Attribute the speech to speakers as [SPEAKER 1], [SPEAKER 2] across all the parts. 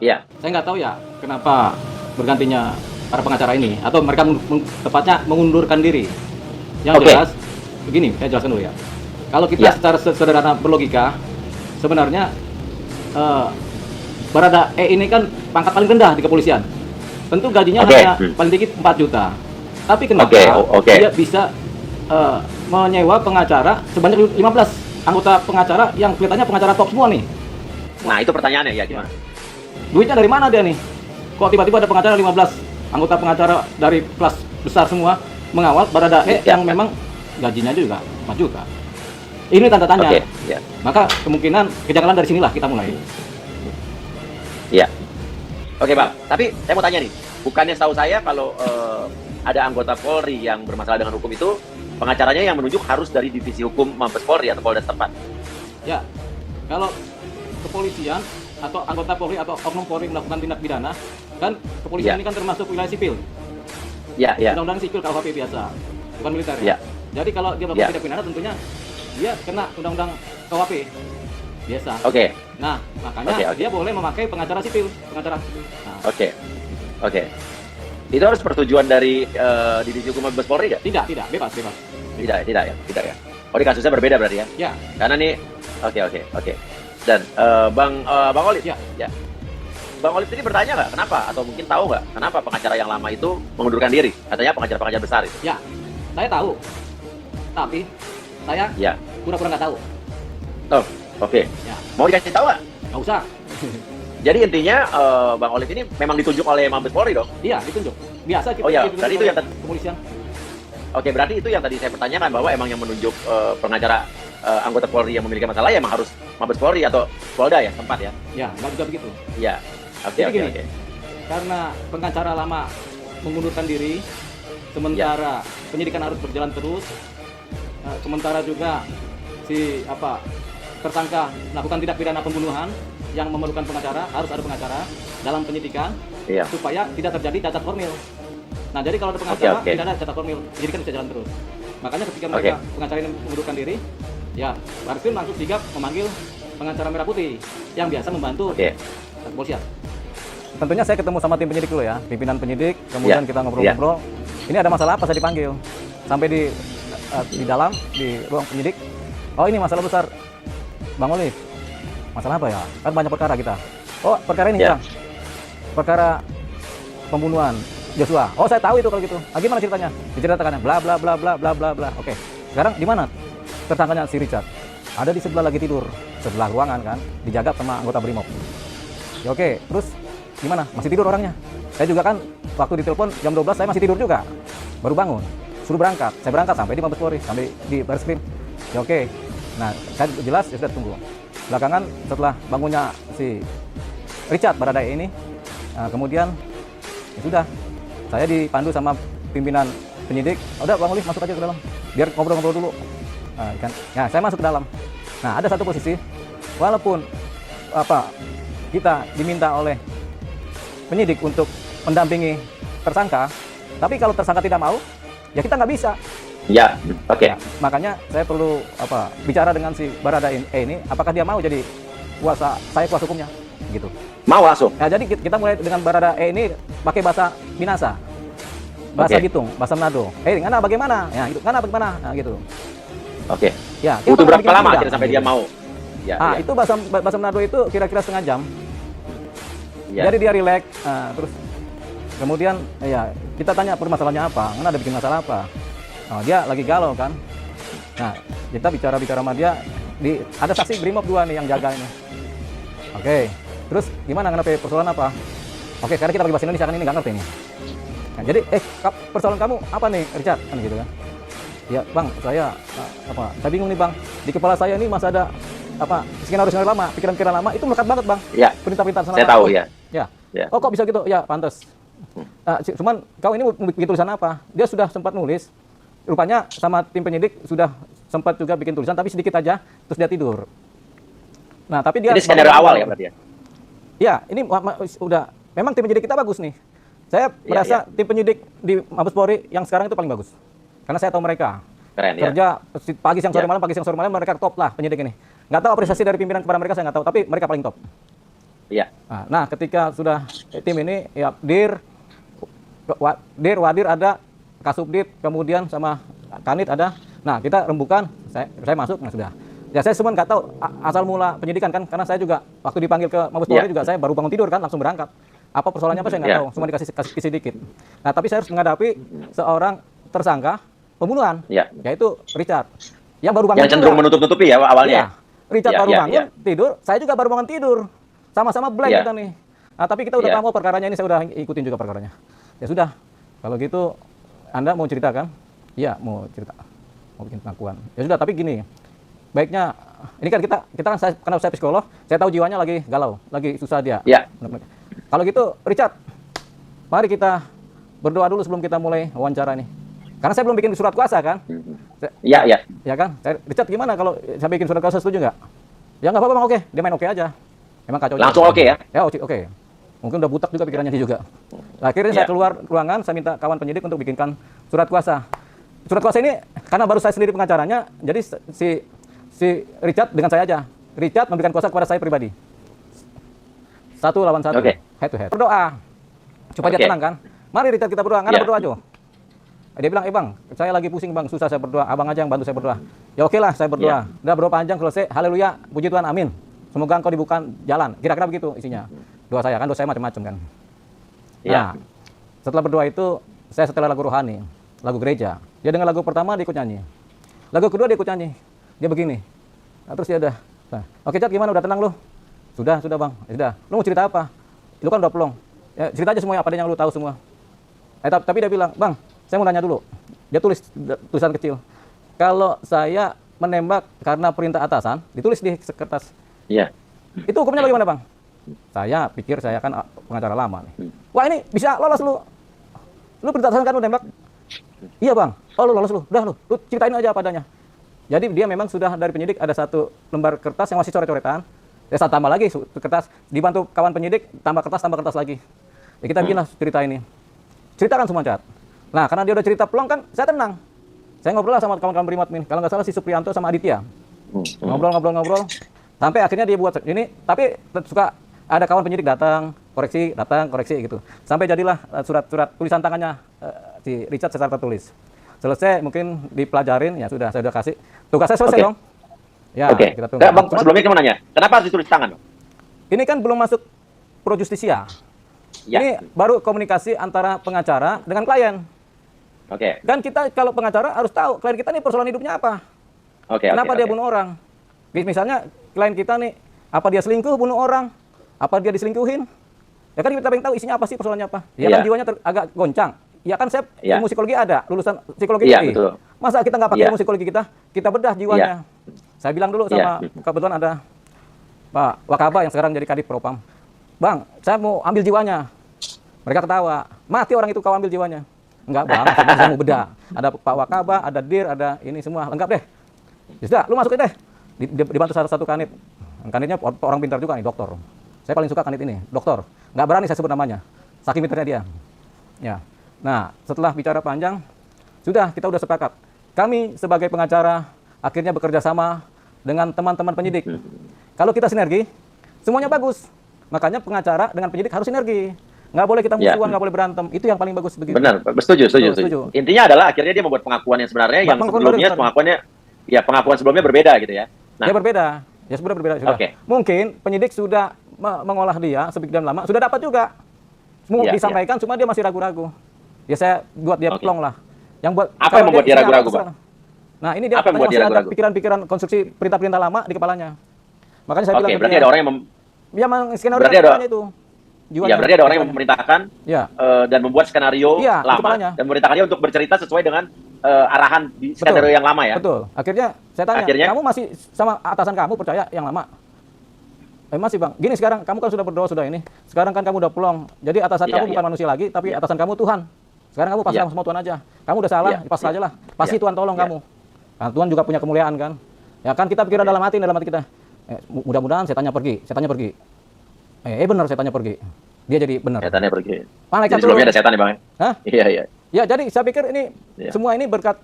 [SPEAKER 1] Iya.
[SPEAKER 2] Saya nggak tahu ya kenapa bergantinya para pengacara ini, atau mereka tepatnya mengundurkan diri. Yang
[SPEAKER 1] Oke.
[SPEAKER 2] jelas, begini, saya jelaskan dulu ya. Kalau kita
[SPEAKER 1] Ya.
[SPEAKER 2] secara sederhana berlogika, sebenarnya Barada E ini kan pangkat paling rendah di kepolisian. Tentu gajinya
[SPEAKER 1] Oke.
[SPEAKER 2] hanya paling dikit 4 juta. Tapi kenapa
[SPEAKER 1] Oke.
[SPEAKER 2] dia bisa menyewa pengacara sebanyak 15 anggota pengacara yang kelihatannya pengacara top semua nih.
[SPEAKER 1] Nah, itu pertanyaannya ya gimana?
[SPEAKER 2] Duitnya dari mana dia nih? Kok tiba-tiba ada pengacara 15 anggota pengacara dari kelas besar semua mengawal Barada E
[SPEAKER 1] Ya.
[SPEAKER 2] yang memang gajinya juga 4 juta. Ini tanda tanya.
[SPEAKER 1] Oke, ya.
[SPEAKER 2] Maka kemungkinan kejanggalan dari sinilah kita mulai.
[SPEAKER 1] Iya. Oke, Bang. Tapi saya mau tanya nih, bukannya setahu saya kalau ada anggota Polri yang bermasalah dengan hukum itu, pengacaranya yang menunjuk harus dari divisi hukum Mabes Polri atau Polda setempat.
[SPEAKER 2] Ya, kalau kepolisian atau anggota Polri atau oknum Polri melakukan tindak pidana, kan kepolisian
[SPEAKER 1] Ya.
[SPEAKER 2] ini kan termasuk wilayah sipil.
[SPEAKER 1] Iya, iya.
[SPEAKER 2] Undang-undang sipil KUHP biasa, bukan militer
[SPEAKER 1] Ya.
[SPEAKER 2] ya. Jadi kalau dia melakukan
[SPEAKER 1] Ya.
[SPEAKER 2] tindak pidana tentunya dia kena undang-undang KUHP biasa.
[SPEAKER 1] Oke.
[SPEAKER 2] Nah, makanya
[SPEAKER 1] Oke.
[SPEAKER 2] dia boleh memakai pengacara sipil, pengacara. Nah,
[SPEAKER 1] Oke. Oke. Itu harus persetujuan dari divisi hukum Mabes Polri nggak?
[SPEAKER 2] tidak, bebas.
[SPEAKER 1] Tidak ya. Tidak ya. Oh, ini kasusnya berbeda berarti ya?
[SPEAKER 2] Ya,
[SPEAKER 1] Karena nih, oke. Dan Bang Olive,
[SPEAKER 2] ya.
[SPEAKER 1] Bang Olive ini bertanya nggak kenapa? Atau mungkin tahu nggak kenapa pengacara yang lama itu mengundurkan diri? Katanya pengacara-pengacara besar itu.
[SPEAKER 2] Ya, saya tahu. Tapi saya
[SPEAKER 1] Ya.
[SPEAKER 2] pura-pura nggak tahu.
[SPEAKER 1] Oh, oke.
[SPEAKER 2] Ya,
[SPEAKER 1] Mau dikasih tahu nggak?
[SPEAKER 2] nggak usah.
[SPEAKER 1] Jadi intinya Bang Olive ini memang ditunjuk oleh Mabes Polri dong?
[SPEAKER 2] Iya, ditunjuk. Biasa kita
[SPEAKER 1] Oh ya,
[SPEAKER 2] ditunjuk
[SPEAKER 1] berarti itu
[SPEAKER 2] oleh
[SPEAKER 1] yang
[SPEAKER 2] kepolisian.
[SPEAKER 1] Oke, berarti itu yang tadi saya pertanyakan bahwa emang yang menunjuk pengacara anggota Polri yang memiliki masalah ya emang harus Mabes Polri atau Polda ya, tempat ya?
[SPEAKER 2] Ya, nggak juga begitu.
[SPEAKER 1] Iya. Oke,
[SPEAKER 2] Jadi gini,
[SPEAKER 1] oke.
[SPEAKER 2] karena pengacara lama mengundurkan diri, sementara penyidikan harus berjalan terus, sementara juga si tersangka melakukan tindak pidana pembunuhan yang memerlukan pengacara, harus ada pengacara dalam penyidikan
[SPEAKER 1] Iya.
[SPEAKER 2] supaya tidak terjadi cacat formil. Nah, jadi kalau ada pengacara
[SPEAKER 1] Oke.
[SPEAKER 2] tidak ada cacat formil, penyidikan bisa jalan terus. Makanya ketika mereka pengacara ini mengundurkan diri, ya Bareskrim langsung sigap memanggil pengacara Merah Putih yang biasa membantu
[SPEAKER 1] Oke.
[SPEAKER 2] kepolisian. Tentunya saya ketemu sama tim penyidik dulu ya, pimpinan penyidik, kemudian
[SPEAKER 1] Ya.
[SPEAKER 2] kita ngobrol-ngobrol. Ini ada masalah apa, saya dipanggil. Sampai di dalam, di ruang penyidik. Oh, ini masalah besar, Bang Olive. Masalah apa ya? Kan banyak perkara kita. Oh, perkara ini
[SPEAKER 1] Ya.
[SPEAKER 2] Bang. Perkara pembunuhan Joshua. Oh, saya tahu itu kalau gitu. Ah, gimana ceritanya? Diceritakan bla bla bla bla bla bla bla. Oke. Sekarang di mana tersangkanya si Richard? Ada di sebelah lagi tidur, sebelah ruangan kan, dijaga sama anggota Brimob. Ya, oke, terus gimana? Masih tidur orangnya? Saya juga kan waktu ditelepon jam 12 saya masih tidur juga. Baru bangun. Suruh berangkat. Saya berangkat sampai di Mabes Polri, sampai di Bareskrim. Ya oke. Nah, saya jelas ya sudah tunggu. Belakangan setelah bangunnya si Richard Barada E ini, kemudian ya sudah, saya dipandu sama pimpinan penyidik. Udah Bang Olive masuk aja ke dalam, biar ngobrol-ngobrol dulu. Nah, saya masuk ke dalam. Nah, ada satu posisi, walaupun kita diminta oleh penyidik untuk mendampingi tersangka, tapi kalau tersangka tidak mau, ya kita nggak bisa.
[SPEAKER 1] Ya, oke.
[SPEAKER 2] Ya, makanya saya perlu bicara dengan si Barada E ini, apakah dia mau jadi kuasa hukumnya, gitu.
[SPEAKER 1] Mau langsung.
[SPEAKER 2] Nah, jadi kita mulai dengan Barada E ini pakai bahasa Minasa, bahasa
[SPEAKER 1] Oke.
[SPEAKER 2] Bitung, bahasa Manado. Ngana bagaimana? Ya, gitu. Ngana bagaimana? Nah, gitu.
[SPEAKER 1] Oke.
[SPEAKER 2] Ya, kita
[SPEAKER 1] Butuh
[SPEAKER 2] bakal
[SPEAKER 1] berapa
[SPEAKER 2] bikin
[SPEAKER 1] lama
[SPEAKER 2] tidak,
[SPEAKER 1] akhirnya sampai
[SPEAKER 2] gitu.
[SPEAKER 1] dia mau? Ya, ya.
[SPEAKER 2] Itu bahasa Manado itu kira-kira setengah jam.
[SPEAKER 1] Ya.
[SPEAKER 2] Jadi dia rileks, terus kemudian ya kita tanya permasalahannya apa, kan ada bikin masalah apa. Dia lagi galau kan. Nah, kita bicara sama dia, ada saksi Brimob 2 nih yang jaga ini. Oke, terus gimana, kenapa persoalan apa? Oke, sekarang kita pakai bahasa Indonesia kan, ini nggak ngerti nih. Nah, jadi persoalan kamu apa nih, Richard? Kan gitu kan. Ya Bang, saya saya bingung nih Bang, di kepala saya ini masih ada skenario lama, pikiran-pikiran lama, itu melekat banget Bang.
[SPEAKER 1] Ya.
[SPEAKER 2] Perintah-perintah sana.
[SPEAKER 1] Saya tahu ya.
[SPEAKER 2] Ya.
[SPEAKER 1] Ya.
[SPEAKER 2] Oh, kok bisa gitu? Ya, pantas. Cuman kau ini mau bikin tulisan apa? Dia sudah sempat nulis. Rupanya sama tim penyidik sudah sempat juga bikin tulisan, tapi sedikit aja, terus dia tidur. Nah, tapi dia...
[SPEAKER 1] Ini skenario awal ya berarti ya?
[SPEAKER 2] Ya, ini udah... Memang tim penyidik kita bagus nih. Saya merasa tim penyidik di Mabes Polri yang sekarang itu paling bagus. Karena saya tahu mereka.
[SPEAKER 1] Keren ya?
[SPEAKER 2] Kerja pagi siang sore malam, mereka top lah penyidik ini. Nggak tahu apresiasi dari pimpinan kepada mereka, saya nggak tahu, tapi mereka paling top.
[SPEAKER 1] Iya.
[SPEAKER 2] Nah, ketika sudah tim ini, ya Dir, Wadir ada, Kasubdit, kemudian sama Kanit ada. Nah, kita rembukan, saya masuk, nah sudah. Ya saya cuma nggak tahu asal mula penyidikan kan, karena saya juga waktu dipanggil ke Mabes Polri juga saya baru bangun tidur kan, langsung berangkat. Apa persoalannya apa saya nggak tahu, cuma dikasih sedikit. Nah, tapi saya harus menghadapi seorang tersangka pembunuhan, yaitu Richard. Yang baru bangun.
[SPEAKER 1] Yang cenderung menutup-nutupi ya awalnya.
[SPEAKER 2] Ya, Richard baru bangun tidur, saya juga baru bangun tidur. Sama-sama blank kita nih. Nah, tapi kita udah tahu perkaranya ini, saya udah ikutin juga perkaranya. Ya sudah, kalau gitu Anda mau cerita kan? Iya, mau cerita. Mau bikin pengakuan. Ya sudah, tapi gini. Baiknya ini kan kita kan karena saya psikolog, saya tahu jiwanya lagi galau, lagi susah dia.
[SPEAKER 1] Iya.
[SPEAKER 2] Kalau gitu, Richard, mari kita berdoa dulu sebelum kita mulai wawancara nih. Karena saya belum bikin surat kuasa kan?
[SPEAKER 1] Iya, iya.
[SPEAKER 2] Ya kan? Richard gimana kalau saya bikin surat kuasa, setuju nggak? Ya nggak apa-apa Bang, oke. Dia main oke aja. Emang kacau.
[SPEAKER 1] Langsung oke ya?
[SPEAKER 2] Ya oke. Mungkin udah butak juga pikirannya dia juga. Nah, akhirnya saya keluar ruangan, saya minta kawan penyidik untuk bikinkan surat kuasa. Surat kuasa ini karena baru saya sendiri pengacaranya, jadi si Richard dengan saya aja. Richard memberikan kuasa kepada saya pribadi. 1 lawan 1. Head to head. Berdoa. Supaya dia tenang kan. Mari Richard kita berdoa. Nggak ada berdoa aja. Dia bilang, Bang, saya lagi pusing Bang, susah saya berdoa. Abang aja yang bantu saya berdoa. Ya oke lah, saya berdoa. Udah berdoa panjang, selesai. Haleluya, puji Tuhan, amin. Semoga engkau dibuka jalan. Kira-kira begitu isinya. Doa saya macam-macam kan. Nah, setelah berdoa itu, saya setelah lagu rohani, lagu gereja. Dia dengar lagu pertama, dia ikut nyanyi. Lagu kedua dia ikut nyanyi. Dia begini. Nah, terus dia udah. Nah, oke Cat, gimana? Udah tenang lu? Sudah Bang. Ya sudah. Lu mau cerita apa? Lu kan udah pelong. Ya, cerita aja semuanya apa yang lu tahu semua. Tapi dia bilang, Bang, saya mau tanya dulu. Dia tulis tulisan kecil. Kalau saya menembak karena perintah atasan, ditulis di kertas.
[SPEAKER 1] Iya.
[SPEAKER 2] Itu hukumnya bagaimana, Bang? Saya pikir saya kan pengacara lama nih. Wah, ini bisa lolos lu. Lu perintah atasan kan lu nembak? Iya, Bang. Oh, lu lolos lu. Udah lu ceritain aja apa adanya. Jadi dia memang sudah dari penyidik ada 1 lembar kertas yang masih coret-coretan. Ya saya tambah lagi kertas, dibantu kawan penyidik tambah kertas lagi. Ya kita bikinlah cerita ini. Ceritakan semua, Cat. Nah, karena dia udah cerita pelong kan, saya tenang. Saya ngobrol lah sama kawan-kawan Brimob ini. Kalau nggak salah si Suprianto sama Aditya. Ngobrol. Sampai akhirnya dia buat ini, tapi suka ada kawan penyidik datang, koreksi gitu. Sampai jadilah surat-surat tulisan tangannya si Richard secara tertulis. Selesai mungkin dipelajarin, ya sudah saya udah kasih. Tugas saya selesai dong. Ya, kita tunggu.
[SPEAKER 1] Bang, sebelumnya kita mau nanya, kenapa harus ditulis tangan, Bang?
[SPEAKER 2] Ini kan belum masuk pro justisia. Ini baru komunikasi antara pengacara dengan klien. Kan kita kalau pengacara harus tahu klien kita nih persoalan hidupnya apa. Kenapa dia bunuh orang? Misalnya klien kita nih, apa dia selingkuh bunuh orang? Apa dia diselingkuhin? Ya kan kita pengen tahu isinya apa sih, persoalannya apa. Ya kan jiwanya agak goncang. Ya kan saya ilmu psikologi ada, lulusan psikologi.
[SPEAKER 1] Betul.
[SPEAKER 2] Masa kita nggak pakai ilmu psikologi kita bedah jiwanya. Saya bilang dulu sama kebetulan ada Pak Wakaba yang sekarang jadi Kadif Propam. Bang, saya mau ambil jiwanya. Mereka ketawa. Mati orang itu kau ambil jiwanya. Enggak, Bang, saya mau bedah. Ada Pak Wakaba, ada Dir, ada ini semua lengkap deh. Ya sudah, lu masukin deh. Dibantu satu kanit. Kanitnya orang pintar juga nih, dokter. Saya paling suka kanit ini, dokter. Nggak berani saya sebut namanya. Saking pintarnya dia. Ya. Nah, setelah bicara panjang, sudah kita udah sepakat. Kami sebagai pengacara akhirnya bekerja sama dengan teman-teman penyidik. Kalau kita sinergi, semuanya bagus. Makanya pengacara dengan penyidik harus sinergi. Nggak boleh kita musuhan, nggak boleh berantem. Itu yang paling bagus begitu.
[SPEAKER 1] Benar, setuju. Intinya adalah akhirnya dia membuat pengakuan yang sebenarnya yang sebelumnya pengakuan sebelumnya berbeda gitu ya.
[SPEAKER 2] Nah, ya berbeda. Ya sebenarnya berbeda sudah. Mungkin penyidik sudah mengolah dia sebegian lama, sudah dapat juga. Disampaikan, cuma dia masih ragu-ragu. Ya saya buat dia plong lah. Yang buat
[SPEAKER 1] apa yang membuat dia ragu-ragu, Bang?
[SPEAKER 2] Nah, ini dia masih ada pikiran-pikiran konstruksi perintah-perintah lama di kepalanya. Makanya saya bilang
[SPEAKER 1] berarti ada orang yang
[SPEAKER 2] skenario itu.
[SPEAKER 1] Ya, berarti ada orang yang memerintahkan dan membuat skenario lama dan memerintahkan dia untuk bercerita sesuai dengan arahan di skenario yang lama ya.
[SPEAKER 2] Betul. Akhirnya saya tanya, kamu masih sama atasan kamu percaya yang lama? Masih, Bang. Gini sekarang, kamu kan sudah berdoa sudah ini. Sekarang kan kamu udah pulang. Jadi atasan kamu bukan manusia lagi, tapi atasan kamu Tuhan. Sekarang kamu pasrah sama Tuhan aja. Kamu udah salah, pasrah aja lah. Pasti Tuhan tolong kamu. Nah, Tuhan juga punya kemuliaan kan. Ya kan kita pikiran dalam hati kita. Mudah-mudahan setannya pergi. Benar setannya pergi. Dia jadi benar.
[SPEAKER 1] Setannya pergi.
[SPEAKER 2] Malaikat
[SPEAKER 1] jadi sebelumnya ada setan ya, Bang?
[SPEAKER 2] Hah?
[SPEAKER 1] Iya.
[SPEAKER 2] Ya, jadi saya pikir ini semua ini berkat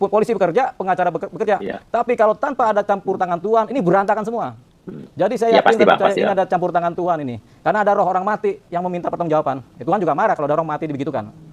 [SPEAKER 2] polisi bekerja, pengacara bekerja. Tapi kalau tanpa ada campur tangan Tuhan, ini berantakan semua. Jadi saya
[SPEAKER 1] Ya,
[SPEAKER 2] yakin
[SPEAKER 1] pasti,
[SPEAKER 2] dan
[SPEAKER 1] Bang,
[SPEAKER 2] percaya
[SPEAKER 1] pasti,
[SPEAKER 2] ini
[SPEAKER 1] Bang.
[SPEAKER 2] ada campur tangan Tuhan ini. Karena ada roh orang mati yang meminta pertanggungjawaban. Tuhan juga marah kalau ada orang mati dibegitukan.